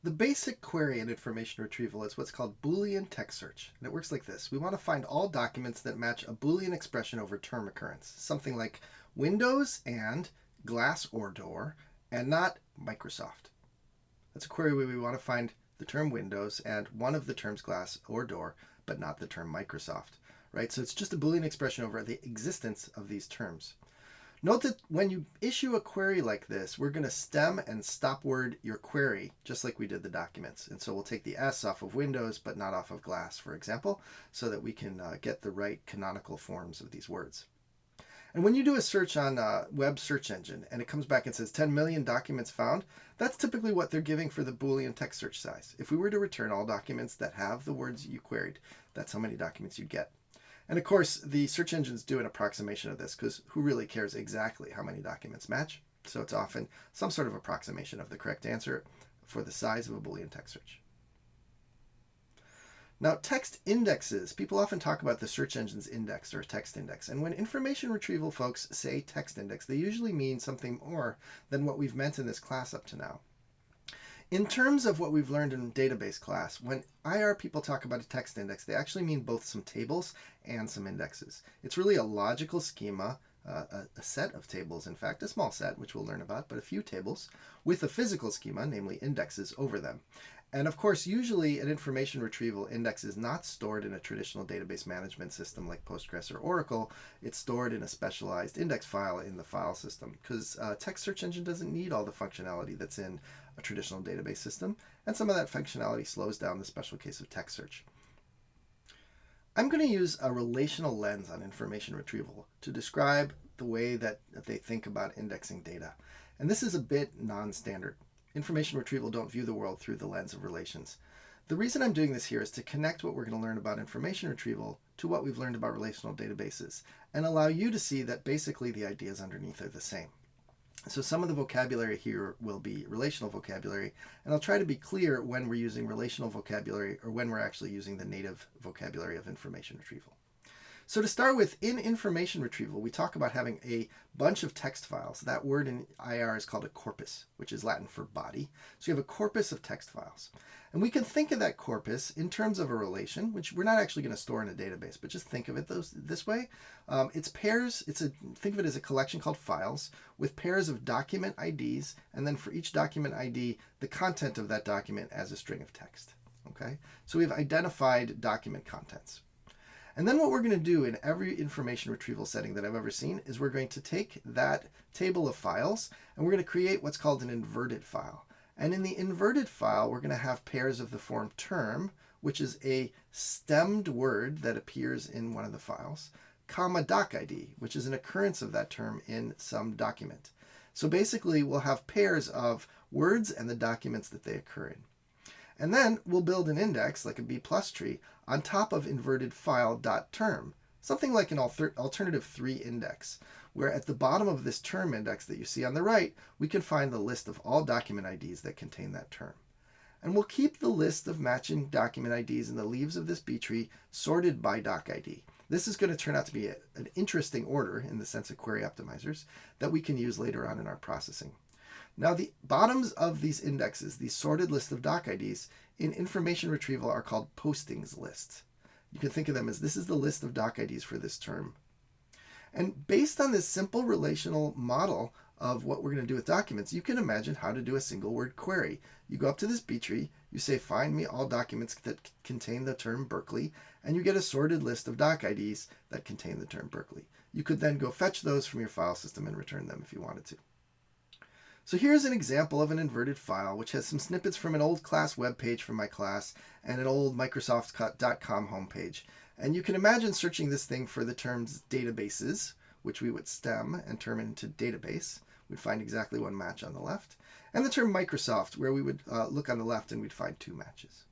The basic query in information retrieval is what's called Boolean text search. And it works like this. We want to find all documents that match a Boolean expression over term occurrence. Something like Windows and glass or door, and not Microsoft. That's a query where we want to find the term Windows and one of the terms glass or door, but not the term Microsoft. Right? So it's just a Boolean expression over the existence of these terms. Note that when you issue a query like this, we're going to stem and stop word your query, just like we did the documents. And so we'll take the S off of Windows, but not off of glass, for example, so that we can get the right canonical forms of these words. And when you do a search on a web search engine and it comes back and says 10 million documents found, that's typically what they're giving for the Boolean text search size. If we were to return all documents that have the words you queried, that's how many documents you'd get. And of course, the search engines do an approximation of this because who really cares exactly how many documents match? So it's often some sort of approximation of the correct answer for the size of a Boolean text search. Now, text indexes. People often talk about the search engine's index or text index. And when information retrieval folks say text index, they usually mean something more than what we've meant in this class up to now. In terms of what we've learned in database class, when IR people talk about a text index, they actually mean both some tables and some indexes. It's really a logical schema, a set of tables, in fact, a small set, which we'll learn about, but a few tables, with a physical schema, namely indexes, over them. And of course, usually an information retrieval index is not stored in a traditional database management system like Postgres or Oracle. It's stored in a specialized index file in the file system because a text search engine doesn't need all the functionality that's in a traditional database system, and some of that functionality slows down the special case of text search. I'm going to use a relational lens on information retrieval to describe the way that they think about indexing data. And this is a bit non-standard. Information retrieval don't view the world through the lens of relations. The reason I'm doing this here is to connect what we're going to learn about information retrieval to what we've learned about relational databases and allow you to see that basically the ideas underneath are the same. So some of the vocabulary here will be relational vocabulary, and I'll try to be clear when we're using relational vocabulary or when we're actually using the native vocabulary of information retrieval. So to start with, in information retrieval, we talk about having a bunch of text files. That word in IR is called a corpus, which is Latin for body. So you have a corpus of text files. And we can think of that corpus in terms of a relation, which we're not actually going to store in a database, but just think of it this way. It's pairs. Think of it as a collection called files with pairs of document IDs, and then for each document ID, the content of that document as a string of text. Okay? So we've identified document contents. And then what we're going to do in every information retrieval setting that I've ever seen is we're going to take that table of files and we're going to create what's called an inverted file. And in the inverted file, we're going to have pairs of the form term, which is a stemmed word that appears in one of the files, comma doc ID, which is an occurrence of that term in some document. So basically, we'll have pairs of words and the documents that they occur in. And then we'll build an index, like a B+ tree, on top of inverted file.term, something like an alternative 3 index, where at the bottom of this term index that you see on the right, we can find the list of all document IDs that contain that term. And we'll keep the list of matching document IDs in the leaves of this B tree sorted by doc ID. This is going to turn out to be an interesting order in the sense of query optimizers that we can use later on in our processing. Now, the bottoms of these indexes, these sorted list of doc IDs, in information retrieval are called postings lists. You can think of them as this is the list of doc IDs for this term. And based on this simple relational model of what we're going to do with documents, you can imagine how to do a single word query. You go up to this B tree, you say, find me all documents that contain the term Berkeley, and you get a sorted list of doc IDs that contain the term Berkeley. You could then go fetch those from your file system and return them if you wanted to. So here's an example of an inverted file, which has some snippets from an old class web page from my class and an old Microsoft.com homepage. And you can imagine searching this thing for the terms databases, which we would stem and turn into database. We'd find exactly one match on the left. And the term Microsoft, where we would look on the left and we'd find 2 matches.